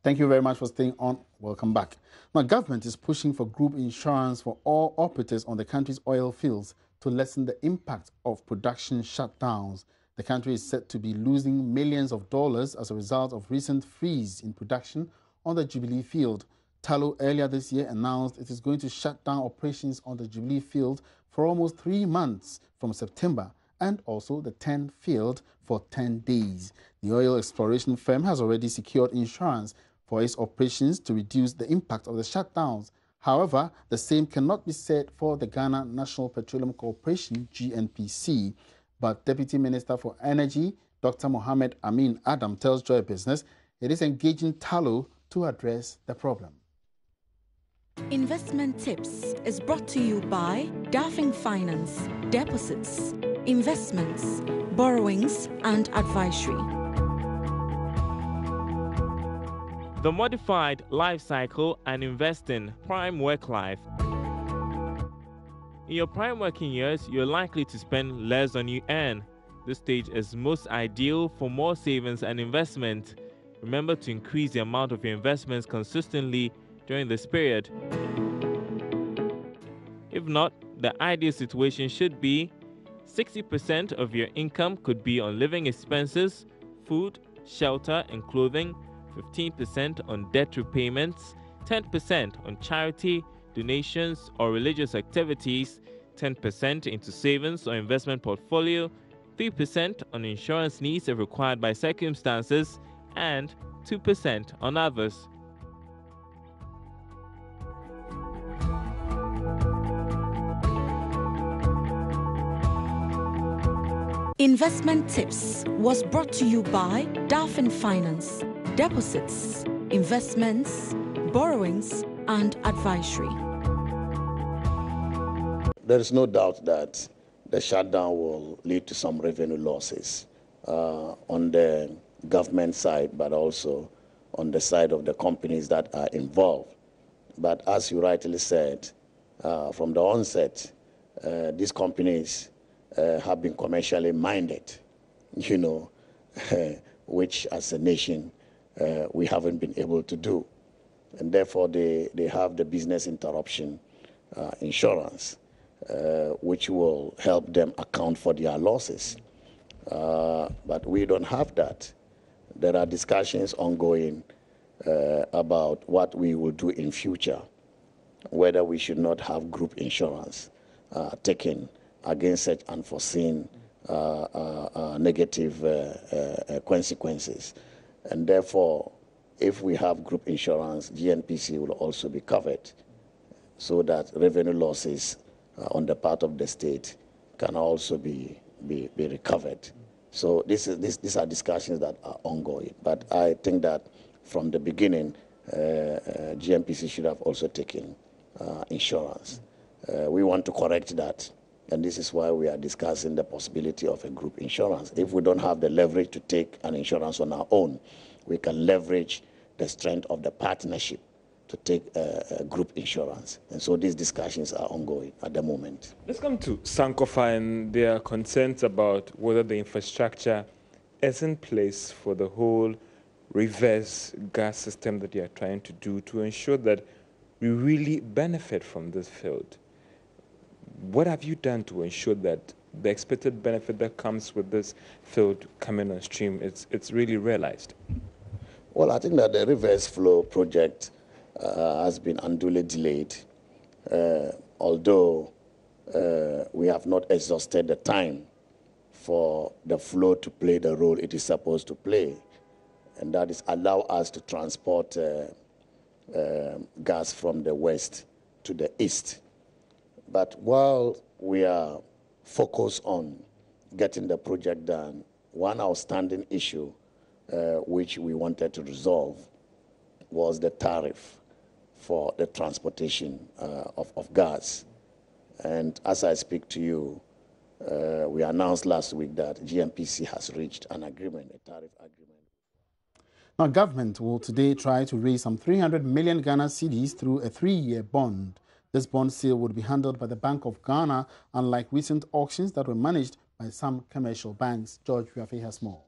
Thank you very much for staying on. Welcome back. Now, government is pushing for group insurance for all operators on the country's oil fields to lessen the impact of production shutdowns. The country is said to be losing millions of dollars as a result of recent freeze in production on the Jubilee field. Tullow earlier this year announced it is going to shut down operations on the Jubilee field for almost 3 months from September, and also the 10 field for 10 days. The oil exploration firm has already secured insurance for its operations to reduce the impact of the shutdowns. However, the same cannot be said for the Ghana National Petroleum Corporation, GNPC. But Deputy Minister for Energy, Dr. Mohammed Amin Adam, tells Joy Business it is engaging Tullow to address the problem. Investment Tips is brought to you by Daffing Finance, Deposits, Investments, Borrowings and Advisory. The Modified Life Cycle and Investing Prime Work Life. In your prime working years, you're likely to spend less than you earn. This stage is most ideal for more savings and investment. Remember to increase the amount of your investments consistently during this period. If not, the ideal situation should be 60% of your income could be on living expenses, food, shelter and clothing, 15% on debt repayments, 10% on charity, donations or religious activities, 10% into savings or investment portfolio, 3% on insurance needs if required by circumstances, and 2% on others. Investment Tips was brought to you by Daffing Finance, Deposits, Investments, Borrowings and Advisory. There is no doubt that the shutdown will lead to some revenue losses on the government side, but also on the side of the companies that are involved. But as you rightly said, from the onset, these companies have been commercially minded, which as a nation we haven't been able to do. And therefore they have the business interruption insurance, which will help them account for their losses. But we don't have that. There are discussions ongoing about what we will do in future, whether we should not have group insurance taken against such unforeseen negative consequences. And therefore, if we have group insurance, GNPC will also be covered so that revenue losses on the part of the state can also be recovered. So these are discussions that are ongoing. But I think that from the beginning, GNPC should have also taken insurance. We want to correct that. And this is why we are discussing the possibility of a group insurance. If we don't have the leverage to take an insurance on our own, we can leverage the strength of the partnership to take a group insurance. And so these discussions are ongoing at the moment. Let's come to Sankofa and their concerns about whether the infrastructure is in place for the whole reverse gas system that they are trying to do to ensure that we really benefit from this field. What have you done to ensure that the expected benefit that comes with this field coming on stream, it's really realized? Well, I think that the reverse flow project has been unduly delayed, although we have not exhausted the time for the flow to play the role it is supposed to play, and that is allow us to transport gas from the west to the east. But while we are focused on getting the project done, one outstanding issue which we wanted to resolve was the tariff for the transportation of gas. And as I speak to you, we announced last week that GNPC has reached an agreement, a tariff agreement. Now, government will today try to raise some 300 million Ghana cedis through a 3-year bond. This bond sale would be handled by the Bank of Ghana, unlike recent auctions that were managed by some commercial banks. George Wiafe has more.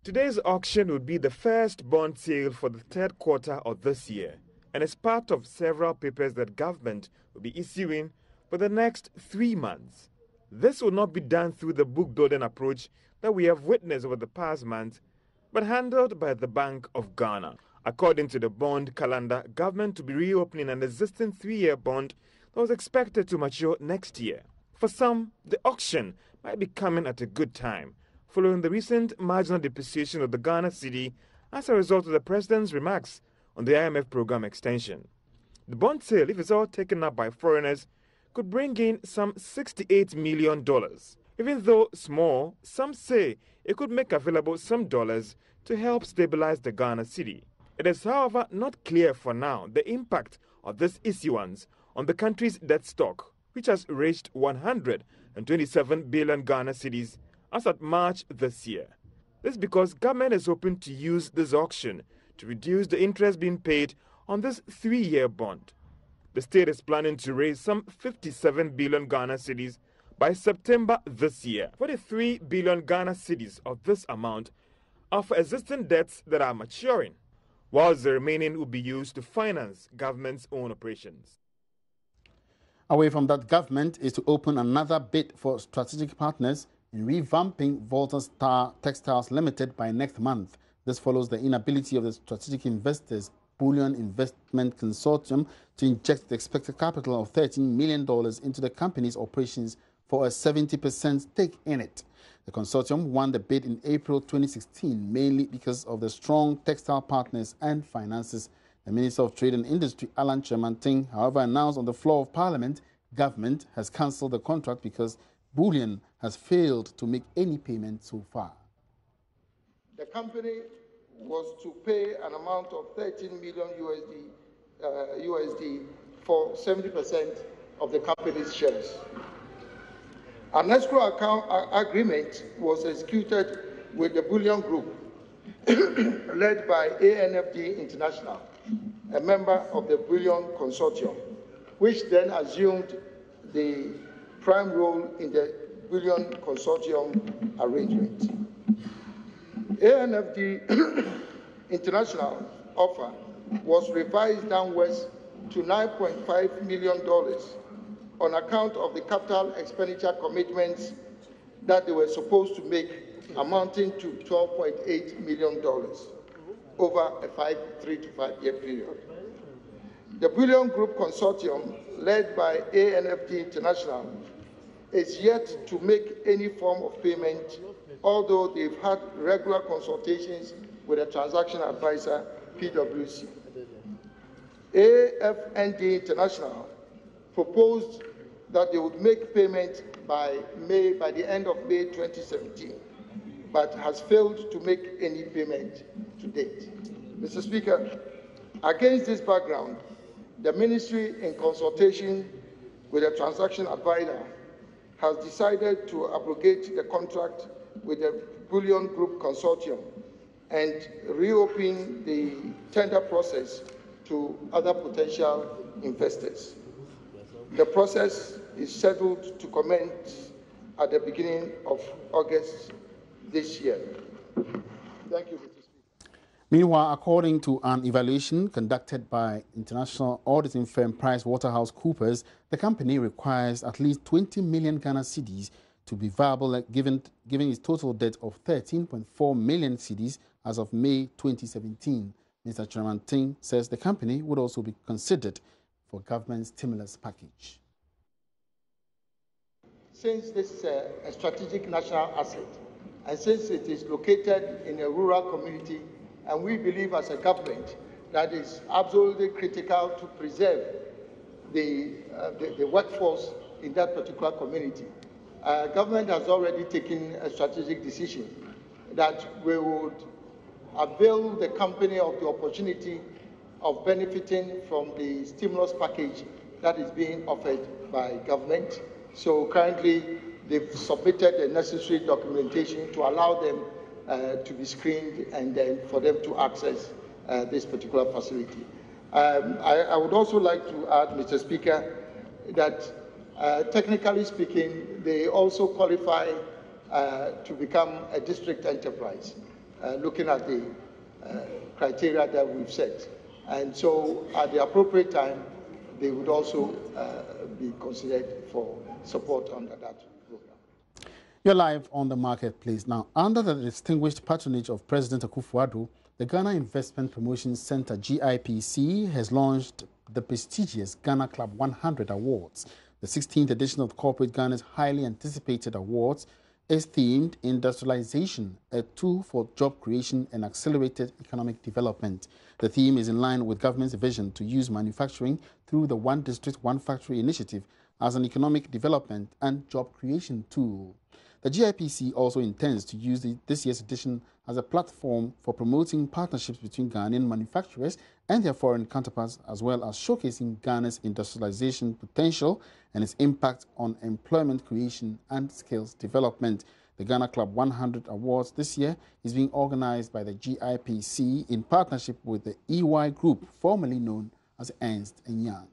Today's auction will be the first bond sale for the third quarter of this year and is part of several papers that government will be issuing for the next 3 months. This will not be done through the book-building approach that we have witnessed over the past month, but handled by the Bank of Ghana. According to the bond calendar, government will be reopening an existing 3-year bond that was expected to mature next year. For some, the auction might be coming at a good time, following the recent marginal depreciation of the Ghana cedi as a result of the president's remarks on the IMF program extension. The bond sale, if it's all taken up by foreigners, could bring in some $68 million. Even though small, some say it could make available some dollars to help stabilize the Ghana cedi. It is, however, not clear for now the impact of this issuance on the country's debt stock, which has reached 127 billion Ghana cedis as at March this year. This is because government is hoping to use this auction to reduce the interest being paid on this 3-year bond. The state is planning to raise some 57 billion Ghana cedis by September this year. 43 billion Ghana cedis of this amount are for existing debts that are maturing, whilst the remaining will be used to finance government's own operations. Away from that, government is to open another bid for strategic partners in revamping Volta Textiles Limited by next month. This follows the inability of the strategic investors Bullion Investment Consortium to inject the expected capital of $13 million into the company's operations for a 70% stake in it. The consortium won the bid in April 2016, mainly because of the strong textile partners and finances. The Minister of Trade and Industry, Alan Chemanting, however, announced on the floor of Parliament, government has cancelled the contract because Bullion has failed to make any payment so far. The company was to pay an amount of $13 million USD for 70% of the company's shares. An escrow account agreement was executed with the Bullion Group, led by ANFD International, a member of the Bullion Consortium, which then assumed the prime role in the Bullion Consortium arrangement. ANFD International offer was revised downwards to $9.5 million on account of the capital expenditure commitments that they were supposed to make, amounting to $12.8 million over a 3 to 5 year period. The Bullion Group Consortium, led by ANFD International, is yet to make any form of payment, although they've had regular consultations with a transaction advisor, PwC. AFND International proposed that they would make payment by the end of May 2017, but has failed to make any payment to date. Mr. Speaker, against this background, the Ministry, in consultation with a transaction advisor, has decided to abrogate the contract with the Bullion Group Consortium and reopen the tender process to other potential investors. The process is scheduled to commence at the beginning of August this year. Thank you, Mr. Speaker. Meanwhile, according to an evaluation conducted by international auditing firm PricewaterhouseCoopers, the company requires at least 20 million Ghana cedis to be viable, given its total debt of 13.4 million cedis as of May 2017. Mr. Chemanting says the company would also be considered for government stimulus package. Since this is a strategic national asset, and since it is located in a rural community, and we believe as a government that is absolutely critical to preserve the workforce in that particular community, government has already taken a strategic decision that we would avail the company of the opportunity of benefiting from the stimulus package that is being offered by government. So currently, they've submitted the necessary documentation to allow them to be screened and then for them to access this particular facility. I would also like to add, Mr. Speaker, that technically speaking, they also qualify to become a district enterprise. looking at the criteria that we've set. And so at the appropriate time, they would also be considered for support under that program. You're live on the marketplace. Now, under the distinguished patronage of President Akufo-Addo, the Ghana Investment Promotion Center, GIPC, has launched the prestigious Ghana Club 100 Awards. The 16th edition of Corporate Ghana's highly anticipated awards is themed Industrialization, a tool for job creation and accelerated economic development. The theme is in line with government's vision to use manufacturing through the One District, One Factory initiative as an economic development and job creation tool. The GIPC also intends to use this year's edition as a platform for promoting partnerships between Ghanaian manufacturers and their foreign counterparts, as well as showcasing Ghana's industrialization potential and its impact on employment creation and skills development. The Ghana Club 100 Awards this year is being organized by the GIPC in partnership with the EY Group, formerly known as Ernst & Young.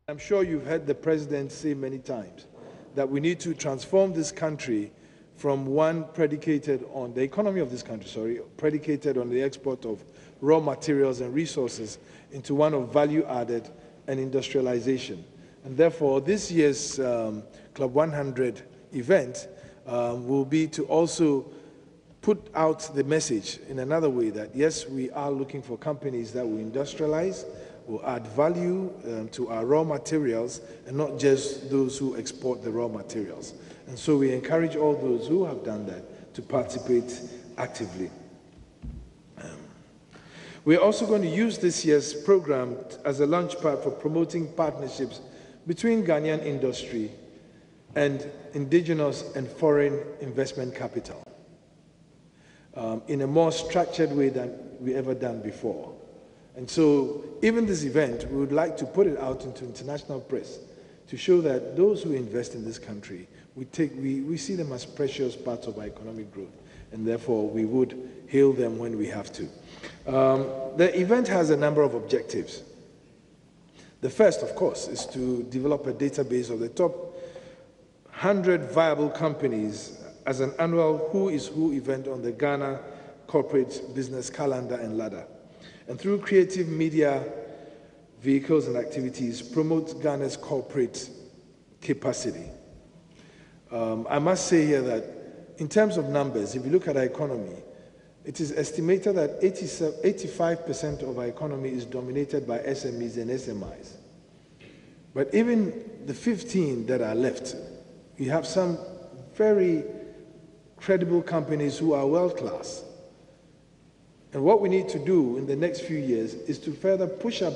I'm sure you've heard the president say many times that we need to transform this country from one predicated on the economy of this country, predicated on the export of raw materials and resources into one of value added and industrialization. And therefore, this year's Club 100 event will be to also put out the message in another way that, yes, we are looking for companies that will industrialize, will add value to our raw materials, and not just those who export the raw materials. And so we encourage all those who have done that to participate actively. We're also going to use this year's program as a launchpad for promoting partnerships between Ghanaian industry and indigenous and foreign investment capital in a more structured way than we ever done before. And so even this event, we would like to put it out into international press to show that those who invest in this country, we see them as precious parts of our economic growth, and therefore we would hail them when we have to. The event has a number of objectives. The first, of course, is to develop a database of the top 100 viable companies as an annual Who is Who event on the Ghana Corporate Business Calendar and Ladder. And through creative media vehicles and activities, promote Ghana's corporate capacity. I must say here that in terms of numbers, if you look at our economy, it is estimated that 85% of our economy is dominated by SMEs and SMIs. But even the 15 that are left, we have some very credible companies who are world-class. And what we need to do in the next few years is to further push up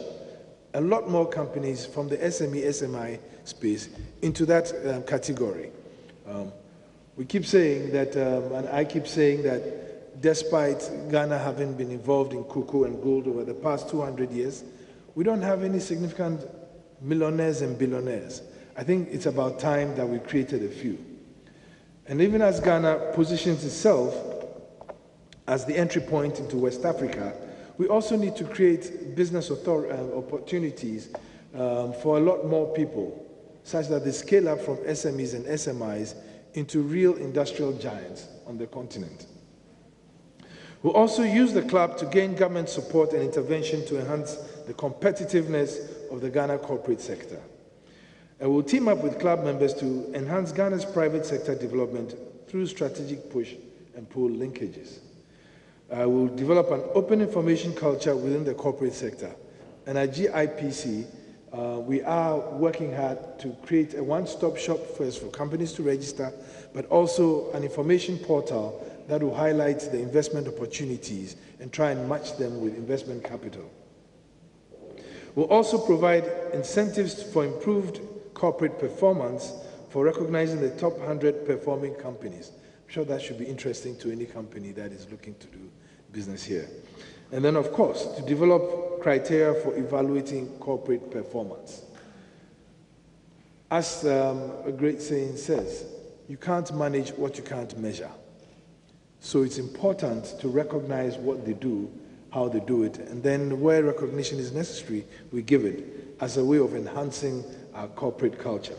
a lot more companies from the SME, SMI space into that category. We keep saying that, and I keep saying that despite Ghana having been involved in cocoa and gold over the past 200 years, we don't have any significant millionaires and billionaires. I think it's about time that we created a few. And even as Ghana positions itself as the entry point into West Africa, we also need to create business opportunities for a lot more people, such that they scale up from SMEs and SMIs into real industrial giants on the continent. We'll also use the club to gain government support and intervention to enhance the competitiveness of the Ghana corporate sector. And we'll team up with club members to enhance Ghana's private sector development through strategic push and pull linkages. We'll develop an open information culture within the corporate sector. And at GIPC, we are working hard to create a one-stop shop first for companies to register, but also an information portal that will highlight the investment opportunities and try and match them with investment capital. We'll also provide incentives for improved corporate performance for recognizing the top 100 performing companies. I'm sure that should be interesting to any company that is looking to do business here. And then, of course, to develop criteria for evaluating corporate performance. As a great saying says, you can't manage what you can't measure. So it's important to recognize what they do, how they do it, and then where recognition is necessary, we give it as a way of enhancing our corporate culture.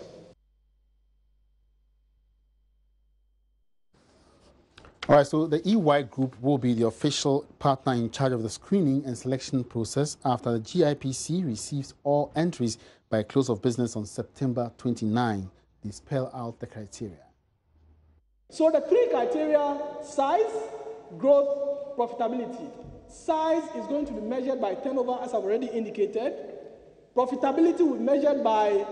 All right, so the EY Group will be the official partner in charge of the screening and selection process after the GIPC receives all entries by close of business on September 29. They spell out the criteria. So the three criteria: size, growth, profitability. Size is going to be measured by turnover, as I've already indicated. Profitability will be measured by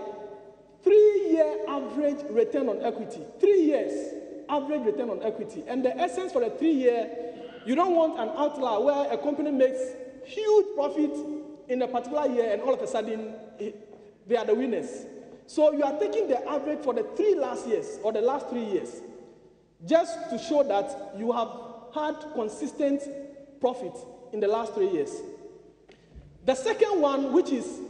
3-year average return on equity. 3 years average return on equity. And the essence for the 3-year, you don't want an outlier where a company makes huge profit in a particular year and all of a sudden they are the winners. So you are taking the average for the 3 last years or the last 3 years, just to show that you have had consistent profit in the last 3 years. The second one, which is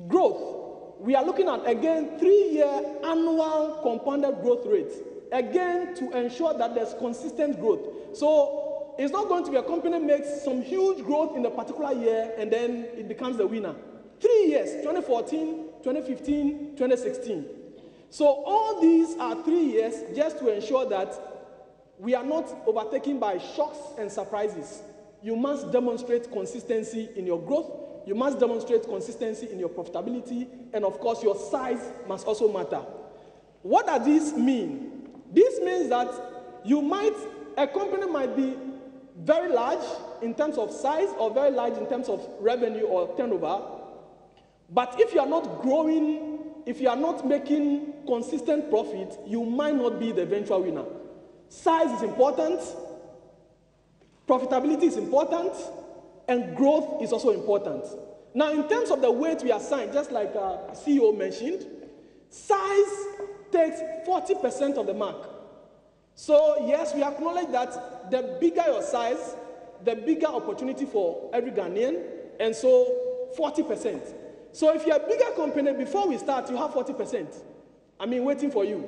growth, we are looking at, again, 3-year annual compounded growth rate, again, to ensure that there's consistent growth. So it's not going to be a company makes some huge growth in a particular year and then it becomes the winner. 3 years, 2014, 2015, 2016. So all these are 3 years just to ensure that we are not overtaken by shocks and surprises. You must demonstrate consistency in your growth. You must demonstrate consistency in your profitability. And of course, your size must also matter. What does this mean? This means that a company might be very large in terms of size or very large in terms of revenue or turnover. But if you are not growing, if you are not making consistent profit, you might not be the eventual winner. Size is important, profitability is important, and growth is also important. Now, in terms of the weight we assign, just like CEO mentioned, size takes 40% of the mark. So, yes, we acknowledge that the bigger your size, the bigger opportunity for every Ghanaian, and so 40%. So if you're a bigger company, before we start, you have 40%. I mean, waiting for you.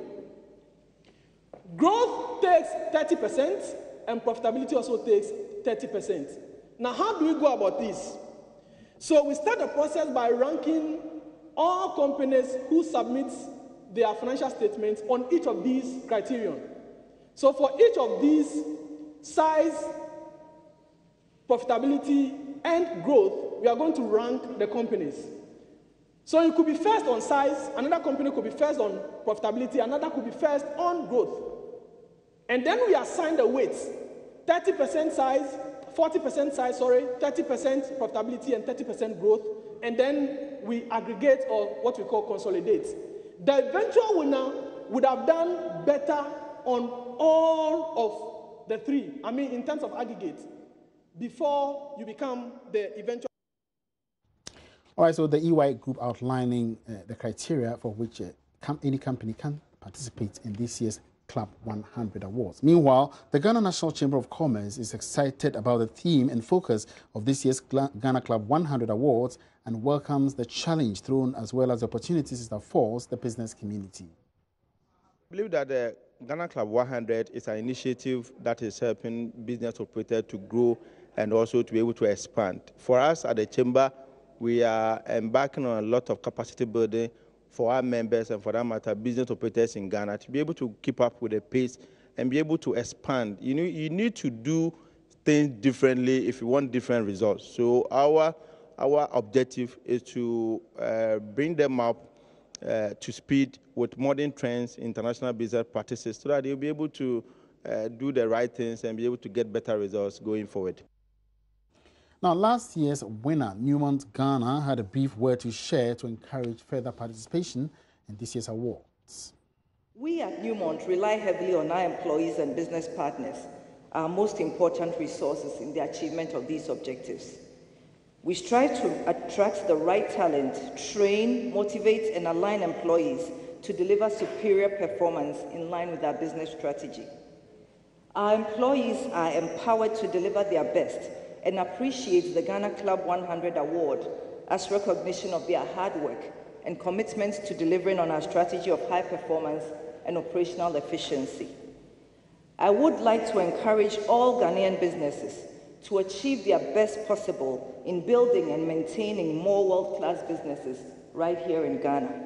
Growth takes 30%, and profitability also takes 30%. Now, how do we go about this? So we start the process by ranking all companies who submit their financial statements on each of these criteria. So for each of these, size, profitability, and growth, we are going to rank the companies. So you could be first on size, another company could be first on profitability, another could be first on growth. And then we assign the weights, 30% size, 40% size, 30% profitability and 30% growth, and then we aggregate or what we call consolidate. The eventual winner would have done better on all of the three, I mean in terms of aggregate, before you become the eventual. All right, so the EY Group outlining the criteria for which any company can participate in this year's Club 100 Awards. Meanwhile, the Ghana National Chamber of Commerce is excited about the theme and focus of this year's Ghana Club 100 Awards and welcomes the challenge thrown as well as the opportunities that affords the business community. I believe that the Ghana Club 100 is an initiative that is helping business operators to grow and also to be able to expand. For us at the Chamber, we are embarking on a lot of capacity building for our members and, for that matter, business operators in Ghana to be able to keep up with the pace and be able to expand. You need to do things differently if you want different results. So our objective is to bring them up to speed with modern trends, international business practices, so that they'll be able to do the right things and be able to get better results going forward. Now, last year's winner, Newmont Ghana, had a brief word to share to encourage further participation in this year's awards. We at Newmont rely heavily on our employees and business partners, our most important resources in the achievement of these objectives. We strive to attract the right talent, train, motivate, and align employees to deliver superior performance in line with our business strategy. Our employees are empowered to deliver their best and appreciate the Ghana Club 100 Award as recognition of their hard work and commitment to delivering on our strategy of high performance and operational efficiency. I would like to encourage all Ghanaian businesses to achieve their best possible in building and maintaining more world-class businesses right here in Ghana.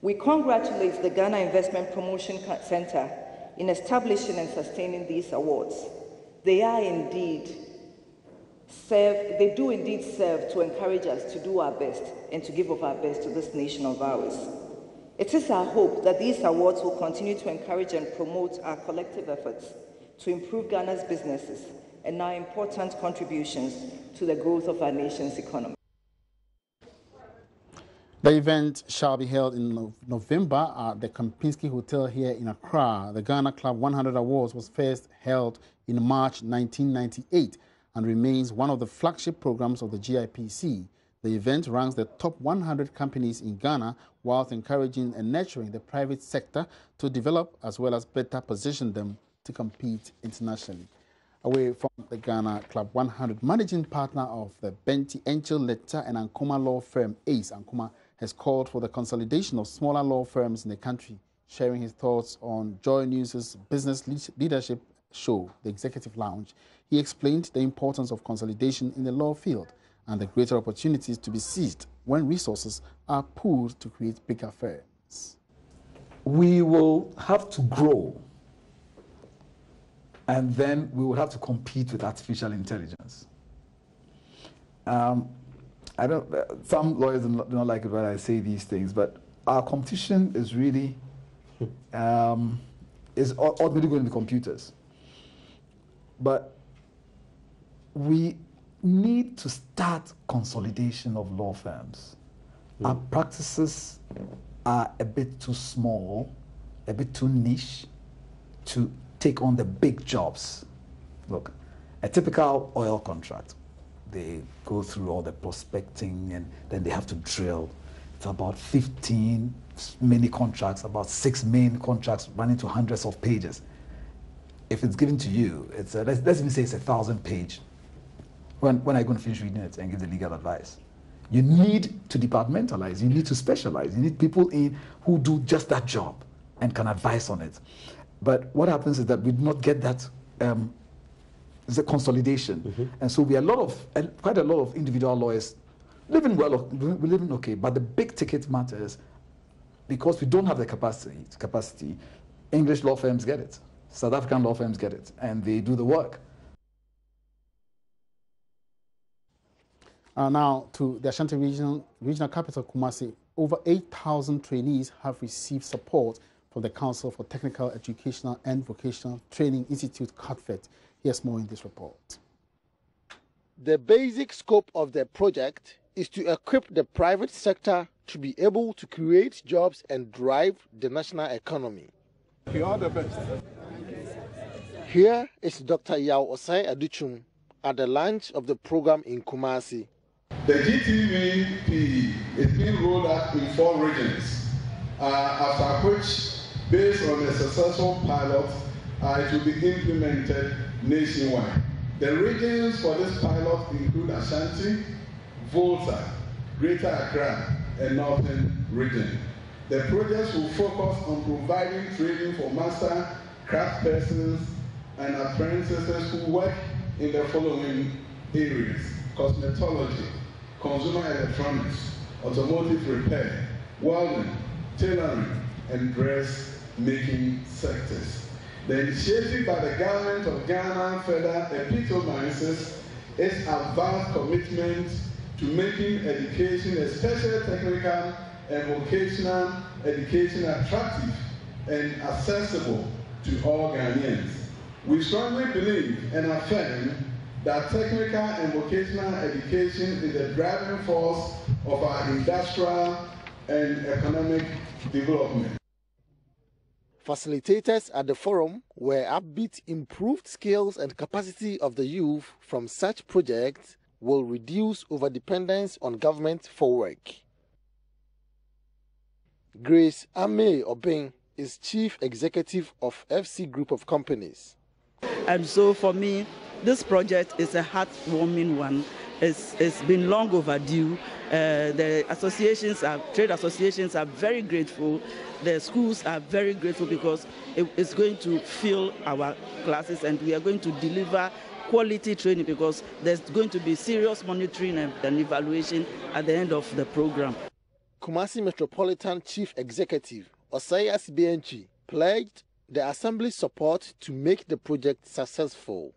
We congratulate the Ghana Investment Promotion Center in establishing and sustaining these awards. They do indeed serve to encourage us to do our best and to give of our best to this nation of ours. It is our hope that these awards will continue to encourage and promote our collective efforts to improve Ghana's businesses and our important contributions to the growth of our nation's economy. The event shall be held in November at the Kempinski Hotel here in Accra. The Ghana Club 100 Awards was first held in March 1998 and remains one of the flagship programs of the GIPC. The event ranks the top 100 companies in Ghana whilst encouraging and nurturing the private sector to develop as well as better position them to compete internationally. Away from the Ghana Club 100, managing partner of the Benti Angel Letter and Ankoma law firm Ace Ankoma has called for the consolidation of smaller law firms in the country. Sharing his thoughts on JoyNews' business leadership show, The Executive Lounge, he explained the importance of consolidation in the law field and the greater opportunities to be seized when resources are pooled to create bigger firms. We will have to grow, and then we will have to compete with artificial intelligence. Some lawyers do not like it when I say these things, but our competition is really is ultimately going to be computers. But we need to start consolidation of law firms. Our practices are a bit too small, a bit too niche to take on the big jobs. Look, a typical oil contract, they go through all the prospecting and then they have to drill. It's about 15 mini contracts, about 6 main contracts running to hundreds of pages. If it's given to you, it's let's even say it's 1,000-page. When are you going to finish reading it and give the legal advice? You need to departmentalize, you need to specialize, you need people in who do just that job and can advise on it. But what happens is that we do not get that it's a consolidation. And so we are quite a lot of individual lawyers living well, we're living okay, but the big ticket matters because we don't have the capacity. English law firms get it, South African law firms get it, and they do the work. Now to the Ashanti regional capital, Kumasi. Over 8,000 trainees have received support from the Council for Technical Educational and Vocational Training Institute, CATFET. Here's more in this report. The basic scope of the project is to equip the private sector to be able to create jobs and drive the national economy. You are the best. Here is Dr. Yao Osai Aduchum at the launch of the program in Kumasi. The GTVP is being rolled out in 4 regions, after which, based on a successful pilot, it will be implemented nationwide. The regions for this pilot include Ashanti, Volta, Greater Accra, and Northern Region. The projects will focus on providing training for master craftspersons and apprentices who work in the following areas: cosmetology, consumer electronics, automotive repair, welding, tailoring, and dress-making sectors. The initiative by the government of Ghana further epitomizes its advanced commitment to making education, especially technical and vocational education, attractive and accessible to all Ghanaians. We strongly believe and affirm that technical and vocational education is the driving force of our industrial and economic development. Facilitators at the forum were upbeat. Improved skills and capacity of the youth from such projects will reduce overdependence on government for work. Grace Ame Obeng is Chief Executive of FC Group of Companies. And so for me, this project is a heartwarming one. It's been long overdue. The trade associations are very grateful. The schools are very grateful because it's going to fill our classes and we are going to deliver quality training because there's going to be serious monitoring and evaluation at the end of the program. Kumasi Metropolitan Chief Executive Osai Asibienchi pledged the Assembly's support to make the project successful.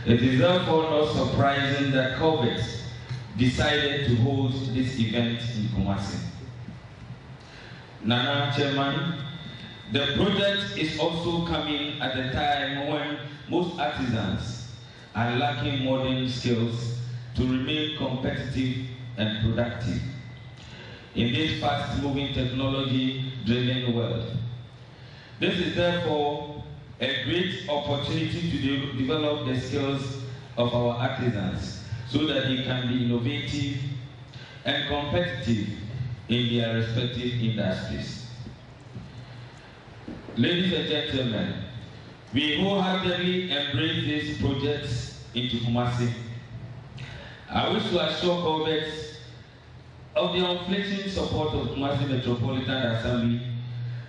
It is therefore not surprising that COVID decided to hold this event in Kumasi. Nana Chairman, the project is also coming at a time when most artisans are lacking modern skills to remain competitive and productive in this fast-moving, technology-driven world. This is therefore a great opportunity to develop the skills of our artisans so that they can be innovative and competitive in their respective industries. Ladies and gentlemen, we wholeheartedly embrace these projects into Kumasi. I wish to assure government of the unflinching support of Kumasi Metropolitan Assembly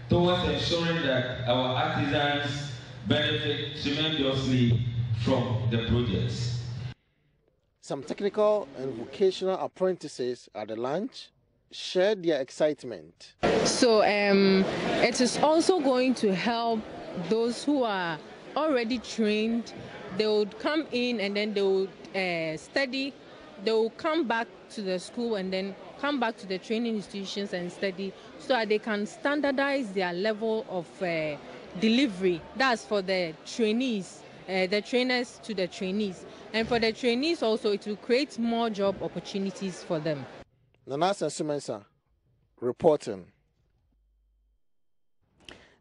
towards ensuring that our artisans benefit tremendously from the projects. Some technical and vocational apprentices at the launch shared their excitement. So it is also going to help those who are already trained. They would come in and then they would study. They will come back to the school and then come back to the training institutions and study so that they can standardize their level of delivery. That's for the trainees, the trainers to the trainees. And for the trainees also, it will create more job opportunities for them. Nanas and Sumensa reporting.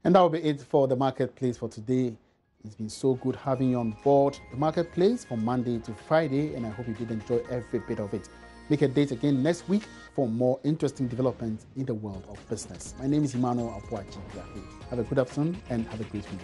And that will be it for the Marketplace for today. It's been so good having you on board the Marketplace from Monday to Friday, and I hope you did enjoy every bit of it. Make a date again next week for more interesting developments in the world of business. My name is Emmanuel Apuachi. Have a good afternoon and have a great week.